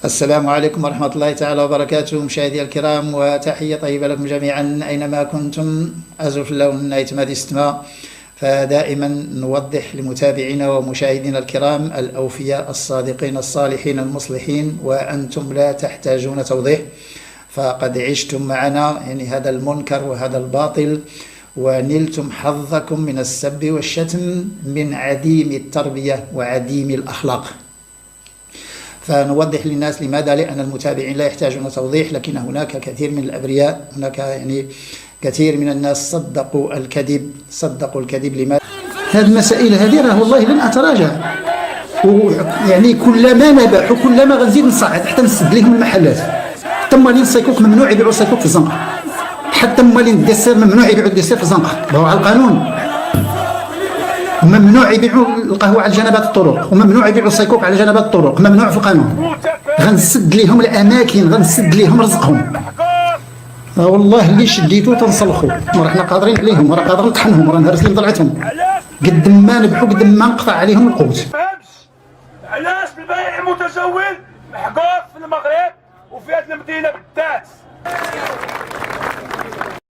السلام عليكم ورحمة الله تعالى وبركاته، مشاهدي الكرام، وتحية طيبة لكم جميعا أينما كنتم. أزف اللون نايت مادي استماع. فدائما نوضح لمتابعينا ومشاهدينا الكرام الأوفياء الصادقين الصالحين المصلحين، وأنتم لا تحتاجون توضيح، فقد عشتم معنا يعني هذا المنكر وهذا الباطل، ونلتم حظكم من السب والشتم من عديم التربية وعديم الأخلاق. فنوضح للناس لماذا، لأن المتابعين لا يحتاجون توضيح، لكن هناك كثير من الأبرياء، هناك يعني كثير من الناس صدقوا الكذب. لماذا؟ هذه المسائل هذه راه والله لن أتراجع، يعني كلما نبح وكلما غنزيد نصعد حتى نسد لهم المحلات. حتى مالين الصيكوك ممنوع يبيعوا الصيكوك في الزنقة، حتى مالين الديسير ممنوع يبيعوا الديسير في الزنقة، هو على القانون. ممنوع يبيعوا القهوة على جنبات الطرق، وممنوع يبيعوا الصيكوك على جنبات الطرق، ممنوع في القانون. غنسد لهم الأماكن، غنسد لهم رزقهم. والله اللي شديتو تنصلخوا، راه حنا قادرين عليهم، راه قادرين نطحنهم، راه نهرس لهم ضلعتهم قد ما نبحوا، قد ما نقطع عليهم القوت. علاش البيع المتجول محقور في المغرب وفي هذه المدينه بالذات؟